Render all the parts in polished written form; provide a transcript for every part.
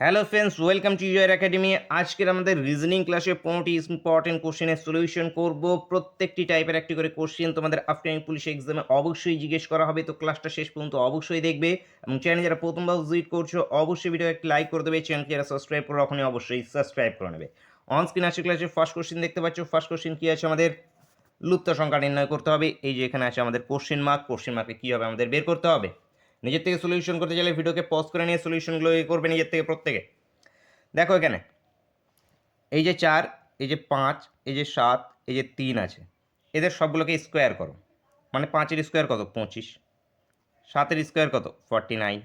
Hello friends, welcome to your academy. আজকের আমাদের reasoning ক্লাসে 15টি ইম্পর্টেন্ট কোশ্চেনের সলিউশন করব। প্রত্যেকটি টাইপের একটি করে কোশ্চেন তোমাদের আফটার পুলিশ এক্সামে অবশ্যই জিজ্ঞেস করা হবে, তো ক্লাসটা শেষ পর্যন্ত অবশ্যই দেখবে। এবং চ্যানেল যারা প্রথমবার ভিজিট করছো অবশ্যই ভিডিও একটি লাইক করে দেবে, চ্যানেলকে যারা সাবস্ক্রাইব করে রাখনি অবশ্যই সাবস্ক্রাইব করে নেবে। অন স্ক্রিন আছে ক্লাসে ফার্স্ট কোশ্চেন দেখতে পাচ্ছ। ফার্স্ট কোশ্চেন কি আছে আমাদের? লুপ্ত সংখ্যা নির্ণয় করতে হবে। এই যে এখানে আছে আমাদের কোশ্চেন মার্ক, কোশ্চেন মার্কে কী হবে আমাদের বের করতে হবে। নিজের থেকে সলিউশন করতে চাইলে ভিডিওকে পজ করে নিয়ে সলিউশনগুলো করবে নিজের থেকে প্রত্যেকে। দেখো এখানে এই যে 4, এই যে 5, এই যে 7, এই যে 3 আছে, এদের সবগুলোকে স্কোয়ার করো। মানে 5-এর স্কোয়ার কত? 25। 7-এর স্কোয়ার কত? 49,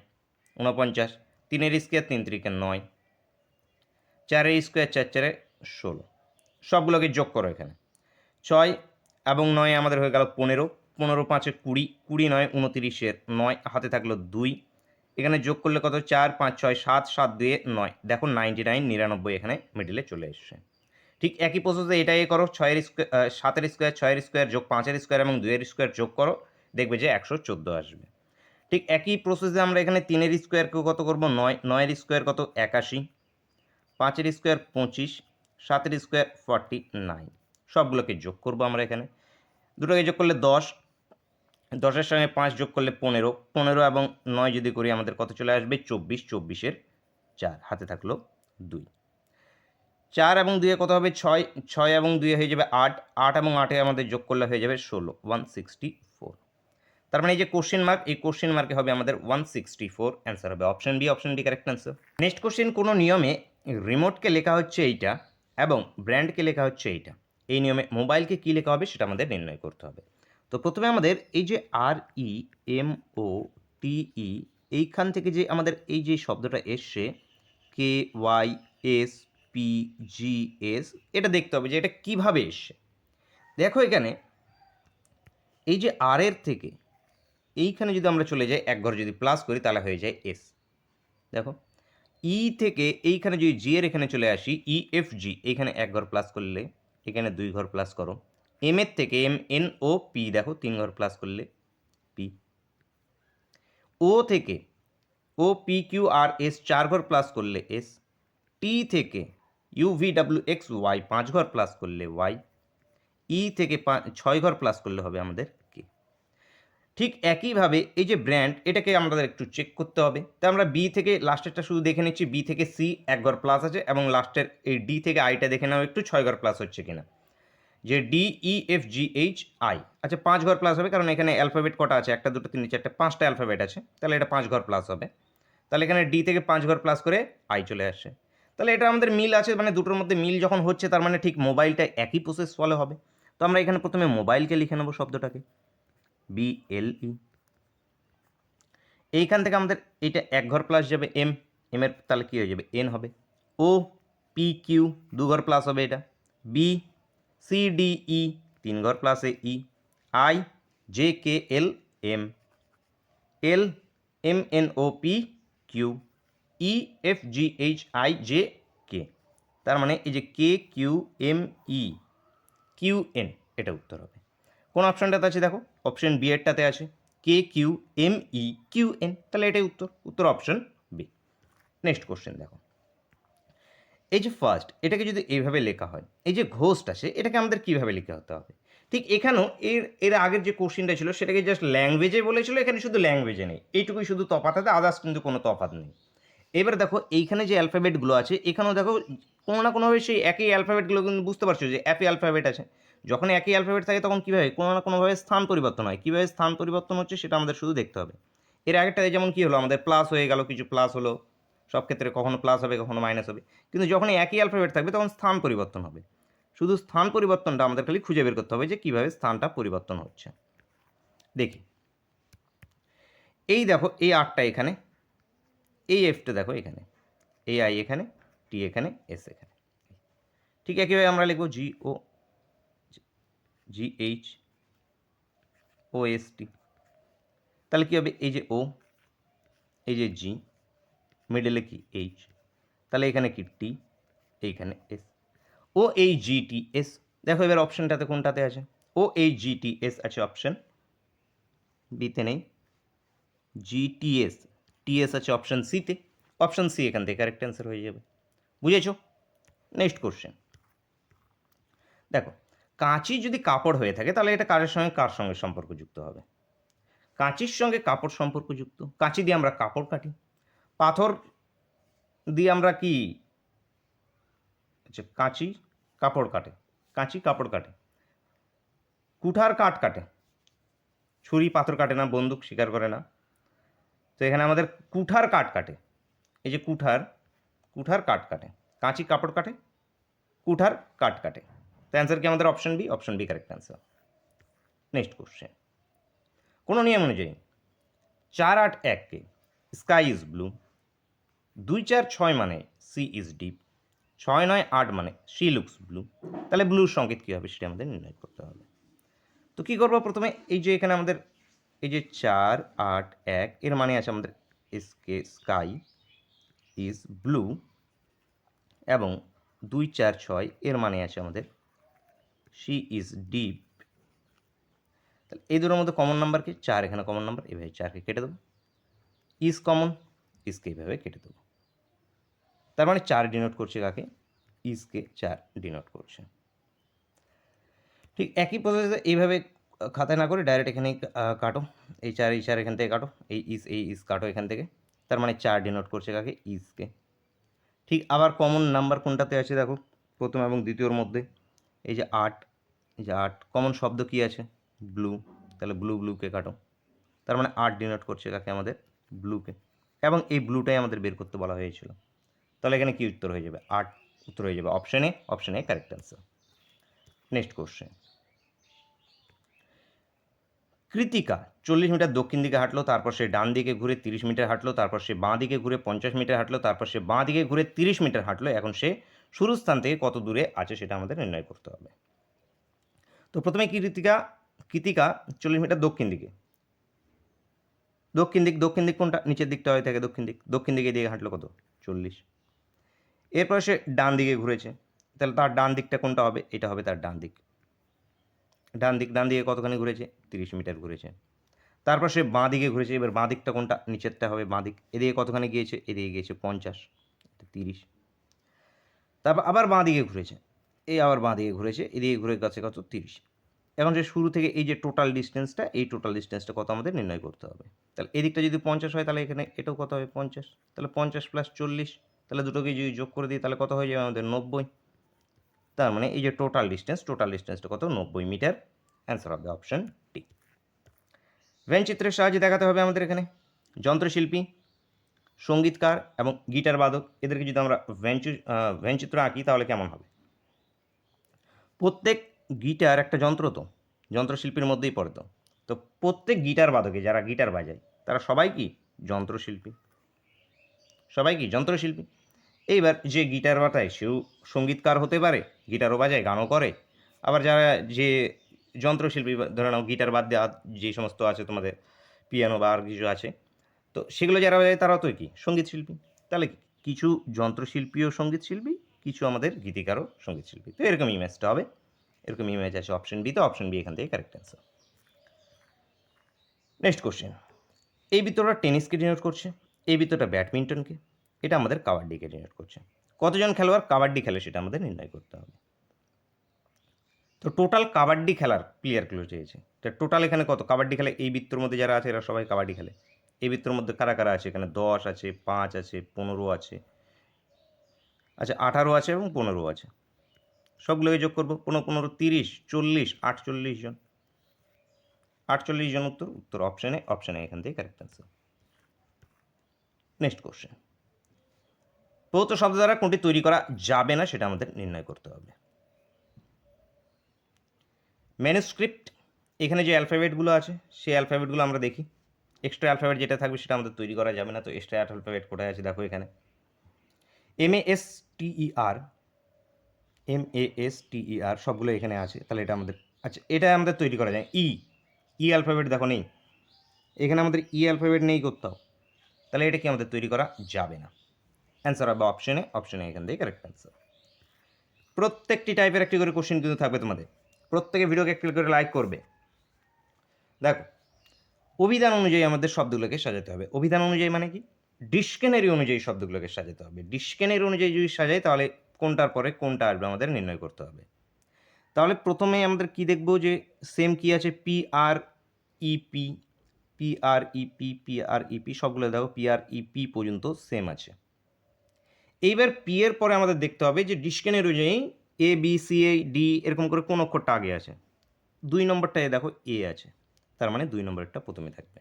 49। 3-এর স্কোয়ার 3 3 9। 4-এর স্কোয়ার 4 4 16। সবগুলোকে যোগ করো। এখানে 6 এবং 9 আমাদের হয়ে গেল 15। 15 5 20, 20 9 29, 9 হাতে থাকলো 2। এখানে যোগ করলে কত? 4 5 6 7, 7 2 9। দেখো 99 99 এখানে মিডিলে চলে এসছে। ঠিক একই প্রসেসে এটাই করো। 6-এর স্কোয়ার 7-এর স্কোয়ার 6-এর স্কোয়ার যোগ 5-এর স্কোয়ার এবং 2-এর স্কোয়ার যোগ করো, দেখবে যে 114 আসবে। ঠিক একই প্রসেসে আমরা এখানে 3-এর স্কোয়ারকেও কত করবো? 9, 9-এর স্কোয়ার কত? 81, 5-এর স্কোয়ার 25, 7-এর স্কোয়ার 49। সবগুলোকে যোগ করবো আমরা এখানে। দুটোকে যোগ করলে 10, 10-এর সঙ্গে 5 যোগ করলে 15, 15 এবং 9 যদি করি আমাদের কত চলে আসবে? 24, 24-এর 4 হাতে থাকলো 2। 4 এবং 2 কত হবে? 6, 6 এবং 2 হয়ে যাবে 8, 8 এবং 8 আমাদের যোগ করলে হয়ে যাবে 16, 164। তার মানে এই যে কোশ্চেন মার্ক, এই কোশ্চেন মার্কে হবে আমাদের 164, অ্যান্সার হবে option B. Option D correct answer. Next question, কোনো নিয়মে রিমোটকে লেখা হচ্ছে এইটা এবং ব্র্যান্ডকে লেখা হচ্ছে এইটা, এই নিয়মে মোবাইলকে কী লেখা হবে সেটা আমাদের নির্ণয় করতে হবে। তো প্রথমে আমাদের এই যে REMOTE, এইখান থেকে যে আমাদের এই যে শব্দটা এসছে KYSPGS, এটা দেখতে হবে যে এটা কিভাবে এসছে। দেখো এখানে এই যে আর এর থেকে এইখানে যদি আমরা চলে যাই, এক ঘর যদি প্লাস করি তাহলে হয়ে যায় এস। দেখো ই থেকে এইখানে যদি জি এর এখানে চলে আসি, EFG, এইখানে এক ঘর প্লাস করলে এখানে 2 ঘর প্লাস করো। এম এর থেকে MNOP, দেখো 3 ঘর প্লাস করলে পি। ও থেকে OPQRS 4 ঘর প্লাস করলে এস। টি থেকে UVWXY 5 ঘর প্লাস করলে ওয়াই। ই থেকে 6 ঘর প্লাস করলে হবে আমাদের কে। ঠিক একইভাবে এই যে ব্র্যান্ড, এটাকে আমাদের একটু চেক করতে হবে। তাই আমরা বি থেকে লাস্টেরটা শুধু দেখে নিচ্ছি। বি থেকে সি এক ঘর প্লাস আছে এবং লাস্টের এই ডি থেকে আইটা দেখে নাও একটু 6 ঘর প্লাস হচ্ছে কিনা। যে DEFGHI, আচ্ছা 5 ঘর প্লাস হবে, কারণ এখানে অ্যালফাবেট কটা আছে? 1 2 3 4 5টা অ্যালফাবেট আছে, তাহলে এটা 5 ঘর প্লাস হবে। তাহলে এখানে ডি থেকে 5 ঘর প্লাস করে আই চলে আসছে। তাহলে এটা আমাদের মিল আছে, মানে দুটোর মধ্যে মিল যখন হচ্ছে তার মানে ঠিক মোবাইলটা একই প্রসেস ফলো হবে। তো আমরা এখানে প্রথমে মোবাইলকে লিখে নেবো শব্দটাকে BLE। এইখান থেকে আমাদের এইটা এক ঘর প্লাস যাবে এম, এম এর তাহলে কী হয়ে যাবে? এন হবে। OPQ 2 ঘর প্লাস হবে এটা। BCDE 3 ঘর প্লাসে ই। IJKLM, LMNOPQ, EFGHIJK। তার মানে এই যে KQMEQN, এটা উত্তর হবে। কোন অপশানটাতে আছে? দেখো অপশন বি এরটাতে আছে KQMEQN, তাহলে এটাই উত্তর। উত্তর অপশন বি। নেক্সট কোশ্চেন দেখো, এই যে ফার্স্ট, এটাকে যদি এইভাবে লেখা হয়, এই যে ঘোস্ট আছে এটাকে আমাদের কীভাবে লিখে হতে হবে? ঠিক এখানেও এর আগের যে কোশ্চেনটা ছিল সেটাকে জাস্ট ল্যাঙ্গুয়েজে বলেছিল, এখানে শুধু ল্যাঙ্গুয়েজে নেই, এইটুকুই শুধু তফাৎ আছে, আদার্স কিন্তু কোনো তফাৎ নেই। এবার দেখো এইখানে যে অ্যালফাবেটগুলো আছে এখানেও দেখো কোনো না কোনোভাবে সেই একই অ্যালফাবেটগুলো, কিন্তু বুঝতে পারছো যে একই অ্যালফাবেট আছে। যখন একই অ্যালফাবেট থাকে তখন কীভাবে কোনো না কোনোভাবে স্থান পরিবর্তন হয়। কীভাবে স্থান পরিবর্তন হচ্ছে সেটা আমাদের শুধু দেখতে হবে। এর আগেরটাতে যেমন কী হলো, আমাদের প্লাস হয়ে গেল, কিছু প্লাস হলো, সব ক্ষেত্রে কখনো প্লাস হবে কখনো মাইনাস হবে। কিন্তু যখন একই অ্যালফাবেট থাকবে তখন স্থান পরিবর্তন হবে। শুধু স্থান পরিবর্তনটা আমাদের খালি খুঁজে বের করতে হবে যে কীভাবে স্থানটা পরিবর্তন হচ্ছে। দেখি এই দেখো এই আরটা এখানে, এই এফটা দেখো এখানে, এই আই এখানে, টি এখানে, এস এখানে। ঠিক একইভাবে আমরা লিখব GOGHOST। তাহলে কী হবে? এই যে ও, এই যে জি, মিডলে কি এইচ, তাহলে এখানে কি টি, এইখানে এস। OHGTS, দেখো এবার অপশানটাতে কোনটাতে আছে? OHGTS আছে অপশান বিতে, নেই। GTS, TS আছে অপশান সিতে। অপশন সি এখান থেকে কারেক্ট অ্যান্সার হয়ে যাবে। বুঝেছো? নেক্সট কোশ্চেন দেখো, কাঁচি যদি কাপড় হয়ে থাকে তাহলে এটা কার সঙ্গে সম্পর্কযুক্ত হবে? কাঁচির সঙ্গে কাপড় সম্পর্কযুক্ত। কাঁচি দিয়ে আমরা কাপড় কাটি। পাথর দিয়ে আমরা কি, আচ্ছা কাঁচি কাপড় কাটে, কাঁচি কাপড় কাটে। কুঠার কাঠ কাটে, ছুরি পাথর কাটে না, বন্দুক শিকার করে না। তো এখানে আমাদের কুঠার কাঠ কাটে। এই যে কুঠার কাঠ কাটে। কাঁচি কাপড় কাটে, কুঠার কাঠ কাটে। তো অ্যান্সার কি আমাদের option B? Option B correct answer. Next question, কোনো নিয়ম অনুযায়ী 4, 8, 1কে স্কাই ইজ ব্লু, 2, 4, 6 মানে সি ইজ ডিপ, 6, 9, 8 মানে শি লুকস ব্লু। তাহলে ব্লুর সংকেত কী হবে সেটা আমাদের নির্ণয় করতে হবে। তো কী করবো, প্রথমে এই যে এখানে আমাদের এই যে 4, 8, 1 এর মানে আছে আমাদের স্কাই ইজ ব্লু, এবং 2, 4, 6 এর মানে আছে আমাদের শি ইজ ডিপ। তাহলে এই দুটোর মধ্যে কমন নাম্বার কি? 4 এখানে কমন নাম্বার, এভাবে 4কে কেটে দেবো। ইজ কমন, ইজকে এইভাবে কেটে দেবো। তার মানে 4 ডিনোট করছে কাকে? ইজকে 4 ডিনোট করছে। ঠিক একই প্রসেসে এইভাবে খাতায় না করে ডাইরেক্ট এখানেই কাটো। এই 4 এখান থেকে কাটো, এই ইজ কাটো এখান থেকে। তার মানে 4 ডিনোট করছে কাকে? ইজকে। ঠিক আবার কমন নাম্বার কোনটাতে আছে দেখো, প্রথম এবং দ্বিতীয়র মধ্যে এই যে 8, এই যে 8 কমন শব্দ কি আছে? ব্লু। তাহলে ব্লুকে কাটো। তার মানে 8 ডিনোট করছে কাকে? আমাদের ব্লুকে। এবং এই ব্লুটাই আমাদের বের করতে বলা হয়েছিল। তাহলে এখানে কি উত্তর হয়ে যাবে? 8 উত্তর হয়ে যাবে option A correct answer. Next question, Kritika 40 metre দক্ষিণ দিকে হাঁটলো, তারপর সে ডান দিকে ঘুরে 30 মিটার হাঁটলো, তারপর সে বাঁ দিকে ঘুরে 50 মিটার হাঁটলো, তারপর সে বাঁ দিকে ঘুরে 30 মিটার হাঁটলো। এখন সে শুরু স্থান থেকে কত দূরে আছে সেটা আমাদের নির্ণয় করতে হবে। তো প্রথমে কৃতিকা 40 মিটার দক্ষিণ দিকে, দক্ষিণ দিক কোনটা? নিচের দিকটা হয়ে থাকে দক্ষিণ দিকে দিয়ে হাঁটলো কত? 40। এরপর সে ডান দিকে ঘুরেছে, তাহলে তার ডান দিকটা কোনটা হবে? এটা হবে তার ডান দিক। ডান দিকে কতখানি ঘুরেছে? 30 মিটার ঘুরেছে। তারপর সে বাঁ দিকে ঘুরেছে, এবার বাঁ দিকটা কোনটা? নিচেরটা হবে বাঁ দিক। এদিকে কতখানি গিয়েছে? এদিকে গিয়েছে 50, 30। তারপর আবার বাঁ দিকে ঘুরেছে, এই আবার বাঁ দিকে ঘুরেছে, এদিকে ঘুরে গেছে কত? 30। এখন যে শুরু থেকে এই যে টোটাল ডিস্টেন্সটা, এই টোটাল ডিস্টেন্সটা কত আমাদের নির্ণয় করতে হবে। তাহলে এদিকটা যদি 50 হয় তাহলে এখানে এটাও কত হবে? 50। তাহলে 50 প্লাস 40, তাহলে দুটোকে যদি যোগ করে দিই তাহলে কত হয়ে যাবে আমাদের? 90। তার মানে এই যে টোটাল ডিস্টেন্সটা কত? 90 মিটার। অ্যান্সার হবে অপশন ডি। ভেন চিত্রের সাহায্যে দেখাতে হবে আমাদের এখানে যন্ত্রশিল্পী, সঙ্গীতকার এবং গিটার বাদক, এদেরকে যদি আমরা ভেন চিত্র আঁকি তাহলে কেমন হবে? প্রত্যেক গিটার একটা যন্ত্র, তো যন্ত্রশিল্পীর মধ্যেই পড়ে। তো প্রত্যেক গিটার বাদকে যারা গিটার বাজায় তারা সবাই কি? যন্ত্রশিল্পী। এইবার যে গিটার বাজায় সেও সঙ্গীতকার হতে পারে, গিটারও বাজায়, গানও করে। আবার যারা যে যন্ত্রশিল্পী, ধরে নাও গিটার বাদ দিয়ে যে সমস্ত আছে তোমাদের পিয়ানো বা আর কিছু আছে, তো সেগুলো যারা বাজায় তারাও তো কি? সঙ্গীত শিল্পী। তাহলে কিছু যন্ত্রশিল্পীও সঙ্গীত শিল্পী, কিছু আমাদের গীতিকারও সঙ্গীত শিল্পী। তো এরকম ইমেজটা হবে, এরকম ইমেজ আছে অপশন বি। তো অপশন বি এখান থেকে কারেক্ট অ্যান্সার। নেক্সট কোশ্চেন, এই বৃত্তটা টেনিসকে ডিনোট করছে, এই বৃত্তটা ব্যাডমিন্টনকে, এটা আমাদের কাবাডিকে ডিনোট করছে। কতজন খেলোয়াড় কাবাডি খেলে সেটা আমাদের নির্ণয় করতে হবে। তো টোটাল কাবাডি খেলার প্লেয়ারগুলো চেয়েছে, তো টোটাল এখানে কত কাবাডি খেলে? এই বৃত্তর মধ্যে যারা আছে এরা সবাই কাবাডি খেলে। এই বৃত্তর মধ্যে কারা কারা আছে? এখানে 10 আছে, 5 আছে, 15 আছে, আচ্ছা 18 আছে এবং 15 আছে। সবগুলোকে যোগ করবো, 15, 15, 30, 40, 48 জন। 48 জন উত্তর অপশনে এখান থেকে কারেক্ট অ্যান্সার। নেক্সট কোশ্চেন, প্রদত্ত শব্দ দ্বারা কোনটি তৈরি করা যাবে না সেটা আমাদের নির্ণয় করতে হবে। ম্যানুস্ক্রিপ্ট, এখানে যে অ্যালফাবেটগুলো আছে সেই অ্যালফাবেটগুলো আমরা দেখি। এক্সট্রা অ্যালফাবেট যেটা থাকবে সেটা আমাদের তৈরি করা যাবে না। তো এক্সট্রা অ্যালফাবেট কোথায় আছে দেখো এখানে, MASTER সবগুলো এখানে আছে। তাহলে এটা আমাদের, আচ্ছা এটা আমাদের তৈরি করা যায়। ই অ্যালফাবেট দেখো নেই এখানে, আমাদের ই অ্যালফাবেট নেই কোথাও। তাহলে এটা কি আমাদের তৈরি করা যাবে না। অ্যান্সার হবে অপশনে এখান থেকে কারেক্ট অ্যান্সার। প্রত্যেকটি টাইপের একটি করে কোশ্চেন কিন্তু থাকবে তোমাদের, প্রত্যেকে ভিডিওকে একটি করে লাইক করবে। দেখো, অভিধান অনুযায়ী আমাদের শব্দগুলোকে সাজাতে হবে। অভিধান অনুযায়ী মানে কি? ডিক্সনারি অনুযায়ী শব্দগুলোকে সাজাতে হবে। ডিক্সনারি অনুযায়ী যদি সাজাই তাহলে কোনটার পরে কোনটা আসবে আমাদের নির্ণয় করতে হবে। তাহলে প্রথমেই আমাদের কি দেখব যে সেম কি আছে পিআরইপি, পিআরইপি, পিআরইপি সবগুলো দেখো পিআরইপি পর্যন্ত সেম আছে। এইবার পি এর পরে আমাদের দেখতে হবে যে ডিক্সনারি অনুযায়ী এ বি সি এ ডি এরকম করে কোন অক্ষরটা আগে আছে। 2 নম্বরটায় দেখো এ আছে, তার মানে 2 নম্বরেরটা প্রথমে থাকবে।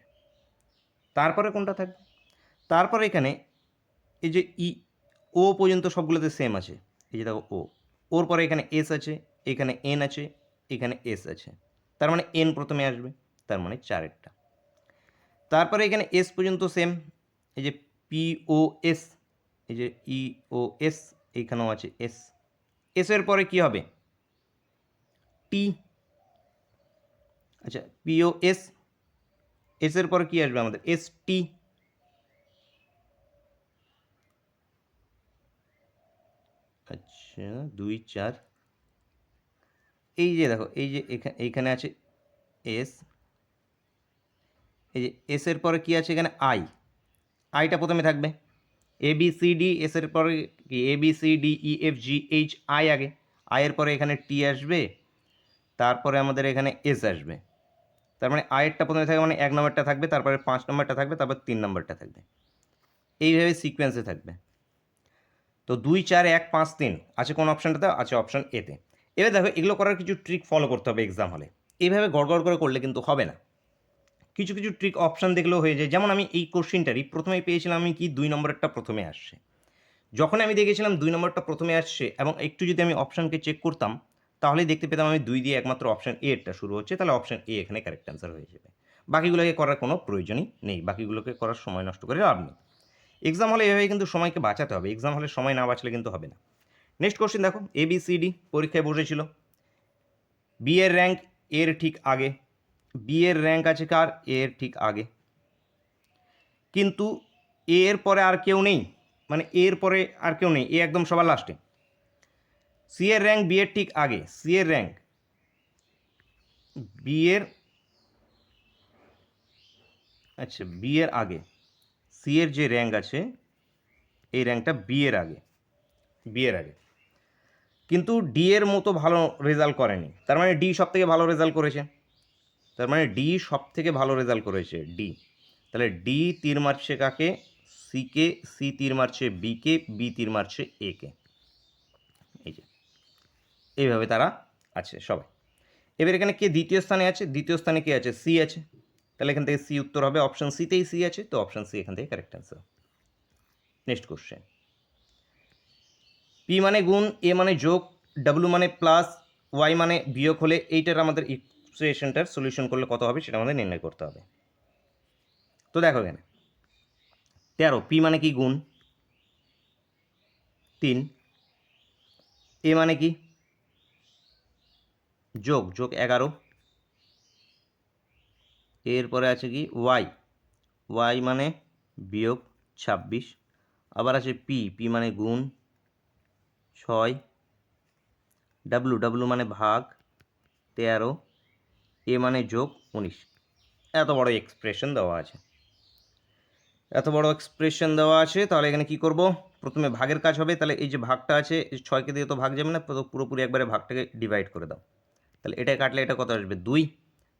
তারপরে কোনটা থাকবে? তারপরে এখানে এই যে ই ও পর্যন্ত সবগুলোতে সেম আছে। এই যে দেখো ও, ওর পরে এখানে এস আছে, এখানে এন আছে, এখানে এস আছে, তার মানে এন প্রথমে আসবে, তার মানে 4এরটা। তারপরে এখানে এস পর্যন্ত সেম, এই যে পি ও এস, এই যে ই ও এস, এইখানেও আছে এস। এস এর পরে কি হবে? টি। আচ্ছা পি ও এস, এস এর পরে কি আসবে আমাদের? S T. আচ্ছা 2 4, এই যে দেখো এই যে এইখানে আছে এস, এই যে এস এর পরে কি আছে এখানে আই, আইটা প্রথমে থাকবে। A B C D, S এর পরে কি A B C D E F G H I আগে, আয়ের পরে এখানে টি আসবে, তারপরে আমাদের এখানে এস আসবে। তার মানে আয়েরটা প্রথমে থাকবে, মানে 1 নম্বরটা থাকবে, তারপরে 5 নম্বরটা থাকবে, তারপর 3 নম্বরটা থাকবে, এইভাবে সিকোয়েন্সে থাকবে। তো 2 4 1 5 3 আছে কোন অপশানটাতে? আছে অপশান এতে। এবার দেখো এগুলো করার কিছু ট্রিক ফলো করতে হবে এক্সাম হলে। এইভাবে গড়গড় করে করলে কিন্তু হবে না। কিছু কিছু ট্রিক অপশান দেখলেও হয়ে যায়। যেমন আমি এই কোশ্চিনটারই প্রথমেই পেয়েছিলাম আমি কি 2 নম্বরেরটা প্রথমে আসছে। যখন আমি দেখেছিলাম 2 নম্বরটা প্রথমে আসছে এবং একটু যদি আমি অপশানকে চেক করতাম তাহলেই দেখতে পেতাম আমি 2 দিয়ে একমাত্র অপশান এ এরটা শুরু হচ্ছে, তাহলে অপশান এ এখানে কারেক্ট অ্যান্সার হয়ে যাবে। বাকিগুলোকে করার কোনো প্রয়োজনই নেই, বাকিগুলোকে করার সময় নষ্ট করে লাভ নেই। এক্সাম হলে এভাবে কিন্তু সময়কে বাঁচাতে হবে, এক্সাম হলে সময় না বাঁচলে কিন্তু হবে না। নেক্সট কোশ্চেন দেখো, এ বি সি ডি পরীক্ষায় বসেছিল, বি এর র্যাঙ্ক এর ঠিক আগে, বি এর র্যাঙ্ক আছে কার? এর ঠিক আগে, কিন্তু এ এর পরে আর কেউ নেই, মানে এর পরে আর কেউ নেই, এ একদম সবার লাস্টে। সি এর র্যাঙ্ক বি এর ঠিক আগে, সি এর র্যাঙ্ক বি এর, আচ্ছা বি এর আগে, সি এর যে র্যাঙ্ক আছে এই র্যাঙ্কটা বি এর আগে, বি এর আগে, কিন্তু ডি এর মতো ভালো রেজাল্ট করেনি, তার মানে ডি সব থেকে ভালো রেজাল্ট করেছে, তার মানে ডি সব থেকে ভালো রেজাল্ট করেছে ডি। তাহলে ডি তীর মারছে কাকে? সিকে, সি তীর মারছে বিকে, বি তীর মারছে একে, এই যে এইভাবে তারা আছে সবাই। এবার এখানে কে দ্বিতীয় স্থানে আছে? দ্বিতীয় স্থানে কে আছে? সি আছে, তাহলে এখান থেকে সি উত্তর হবে, অপশান সিতেই সি আছে, তো অপশান সি এখান থেকে correct answer. Next question, P মানে গুণ, এ মানে যোগ, ডাব্লু মানে প্লাস, ওয়াই মানে বিয়োগ হলে এইটার আমাদের ইকুয়েশনটার সলিউশন করলে কত হবে সেটা আমাদের নির্ণয় করতে হবে। তো দেখো এখানে 13, পি মানে কি? গুণ 3, এ মানে কি? যোগ, যোগ 11, এরপরে আছে কি? ওয়াই, ওয়াই মানে বিয়োগ 26, আবার আছে পি, পি মানে গুণ 6, ডাব্লু, ডাব্লু মানে ভাগ 13, এ মানে যোগ 19। এত বড় এক্সপ্রেশন দেওয়া আছে, এত বড় এক্সপ্রেশন দেওয়া আছে, তাহলে এখানে কি করব? প্রথমে ভাগের কাজ হবে, তাহলে এই যে ভাগটা আছে 6কে দিয়ে তো ভাগ যাবে না, পুরোপুরি একবারে ভাগটাকে ডিভাইড করে দাও। তাহলে এটা কাটলে এটা কত আসবে? 2,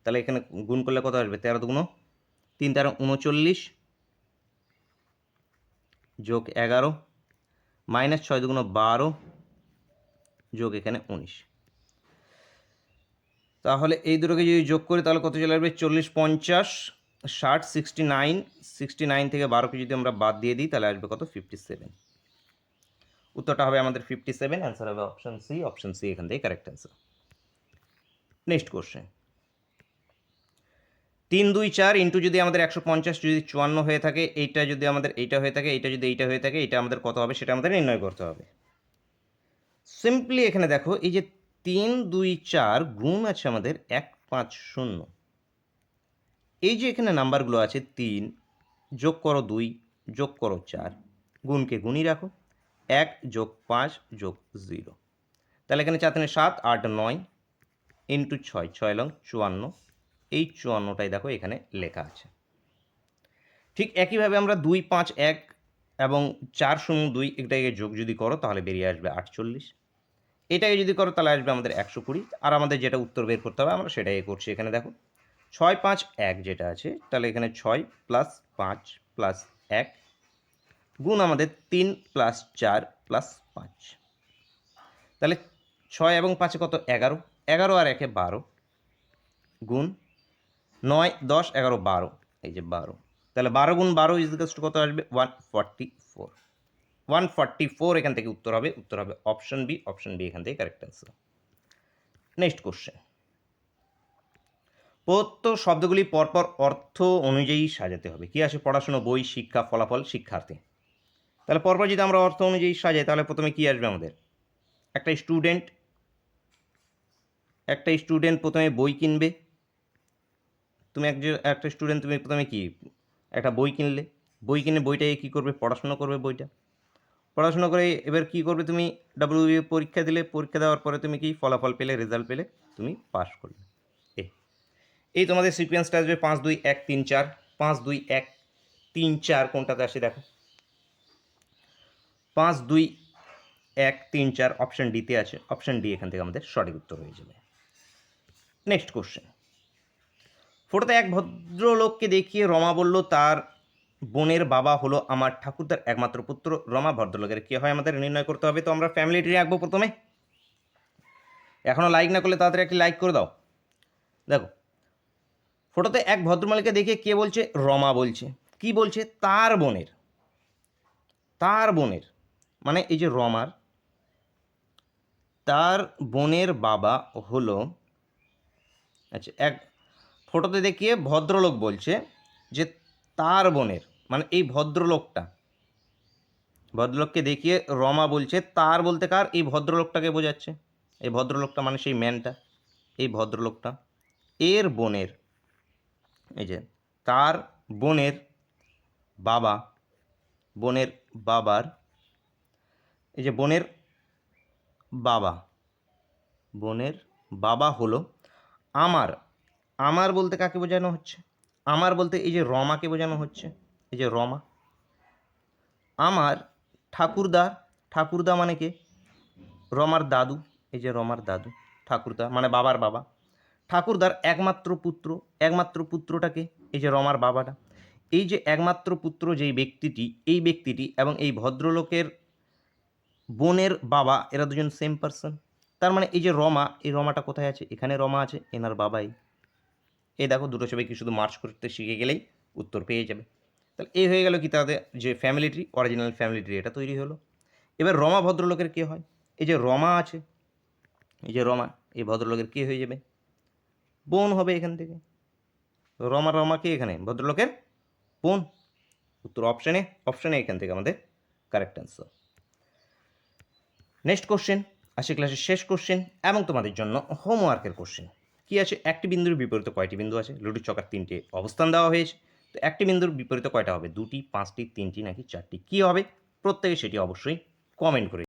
তাহলে এখানে গুণ করলে কত আসবে? 13 দুগুণ 3 13 39, যোগ 11, মাইনাস 6 দুগুণ 12, যোগ এখানে 19। তাহলে এই দুটোকে যদি যোগ করি তাহলে কত চলে আসবে? 40 50 60 69, 69 থেকে 12কে যদি আমরা বাদ দিয়ে দিই তাহলে আসবে কত? 57। উত্তরটা হবে আমাদের 57, অ্যান্সার হবে অপশন সি, অপশন সি এখান থেকে correct answer. Next question, 3 2 4 into যদি আমাদের 150 যদি 54 হয়ে থাকে, এইটা যদি আমাদের এইটা হয়ে থাকে, এইটা যদি এইটা হয়ে থাকে, এটা আমাদের কত হবে সেটা আমাদের নির্ণয় করতে হবে। সিম্পলি এখানে দেখো এই যে 3 2 4 গুণ আছে আমাদের 1 5 0, এই যে এখানে নাম্বারগুলো আছে 3 যোগ করো 2 যোগ করো 4, গুণকে গুণই রাখো, 1 যোগ 5 যোগ 0, তাহলে এখানে 4 3 7 8 9 ইন্টু 6 6 লং 54, এই 54টাই দেখো এখানে লেখা আছে। ঠিক একইভাবে আমরা 2, 5, 1 এবং 4, 0, 2 এটাকে যোগ যদি করো তাহলে বেরিয়ে আসবে 48। এটাকে যদি করো তাহলে আসবে আমাদের 120। আর আমাদের যেটা উত্তর বের করতে হবে আমরা সেটাই করছি। এখানে দেখো 6, 5, 1 যেটা আছে, তাহলে এখানে 6 প্লাস 5 প্লাস 1 গুণ আমাদের 3 প্লাস 4 প্লাস 5। তাহলে 6 এবং 5 কত? 11। 11 আর 1 12 গুণ 9, 10, 11, 12, এই যে 12। তাহলে 12 গুণ 12 ইজ কত আসবে? 144। 144 এখান থেকে উত্তর হবে। উত্তর হবে অপশন বি। অপশন বি এখান থেকে কারেক্ট অ্যান্সার। Next question. প্রদত্ত শব্দগুলি পরপর অর্থ অনুযায়ী সাজাতে হবে। কি আছে? পড়াশুনো, বই, শিক্ষা, ফলাফল, শিক্ষার্থী। তাহলে পরপর যদি আমরা অর্থ অনুযায়ী সাজাই তাহলে প্রথমে কি আসবে আমাদের? একটা স্টুডেন্ট প্রথমে বই কিনবে। তুমি একটা স্টুডেন্ট, তুমি প্রথমে কি একটা বই কিনলে, বই কিনে বইটাকে কী করবে? পড়াশুনো করবে বইটা। পড়াশোনা করে এবার কী করবে? তুমি ডাব্লিউবি পরীক্ষা দিলে, পরীক্ষা দেওয়ার পরে তুমি কি ফলাফল পেলে, রেজাল্ট পেলে, তুমি পাস করলে। এই তোমাদের সিকোয়েন্সটা আসবে 5, 2, 1, 3, 4। 5, 2, 1, 3, 4 কোনটাতে আসে দেখো? 5, 2, 1, 3, 4 অপশান ডিতে আছে। অপশান ডি এখান থেকে আমাদের সঠিক উত্তর হয়ে যাবে। Next question. ফটোতে এক ভদ্রলোককে দেখিয়ে রমা বলল তার বোনের বাবা হলো আমার ঠাকুরদার একমাত্র পুত্র। রমা ভদ্রলোকের কে হয় আমাদের নির্ণয় করতে হবে। তো আমরা ফ্যামিলি ট্রি আঁকবো প্রথমে। এখনও লাইক না করলে তাড়াতাড়ি একটি লাইক করে দাও। দেখো, ফটোতে এক ভদ্রমহিলাকে দেখে কে বলছে? রমা বলছে। কি বলছে? তার বোনের মানে এই যে রমার, তার বোনের বাবা হলো, আচ্ছা, এক ফটোতে দেখিয়ে ভদ্রলোক বলছে যে তার বোনের, মানে এই ভদ্রলোককে দেখিয়ে রমা বলছে তার বলতে কার? এই ভদ্রলোকটাকে বোঝাচ্ছে। এই ভদ্রলোকটা মানে সেই ম্যানটা, এই ভদ্রলোকটা এর বোনের, এই যে তার বোনের বাবার, এই যে বোনের বাবা হলো আমার বলতে কাকে বোঝানো হচ্ছে? আমার বলতে এই যে রমাকে বোঝানো হচ্ছে। এই যে রমা। আমার ঠাকুরদা মানে কে? রমার দাদু। এই যে রমার দাদু। ঠাকুরদা মানে বাবার বাবা। ঠাকুরদার একমাত্র পুত্রটাকে, এই যে রমার বাবাটা। এই যে একমাত্র পুত্র যেই ব্যক্তিটি, এই ব্যক্তিটি এবং এই ভদ্রলোকের বোনের বাবা, এরা দুজন সেম পারসন। তার মানে এই যে রমা, এই রমাটা কোথায় আছে? এখানে রমা আছে, এনার বাবাই। এই দেখো, দুটো ছবিকে শুধু মার্চ করতে শিখে গেলেই উত্তর পেয়ে যাবে। তাহলে এই হয়ে গেল কি তাদের যে family tree, original family tree এটা তৈরি হলো। এবার রমা ভদ্রলোকের কে হয়? এই যে রমা আছে, এই যে রমা, এই ভদ্রলোকের কে হয়ে যাবে? বোন হবে এখান থেকে। রমা কে এখানে? ভদ্রলোকের বোন। উত্তর অপশানে এখান থেকে আমাদের কারেক্ট অ্যান্সার। নেক্সট কোশ্চেন আসে ক্লাসের শেষ কোশ্চেন এবং তোমাদের জন্য হোমওয়ার্কের কোশ্চেন। কি আছে? একটি বিন্দুর বিপরীতে কয়টি বিন্দু আছে? লুডুর ছকার 3টে অবস্থান দেওয়া হয়েছে। তো একটি বিন্দুর বিপরীতে কয়টা হবে? 2টি, 5টি, 3টি নাকি 4টি? কী হবে? প্রত্যেকে সেটি অবশ্যই কমেন্ট করে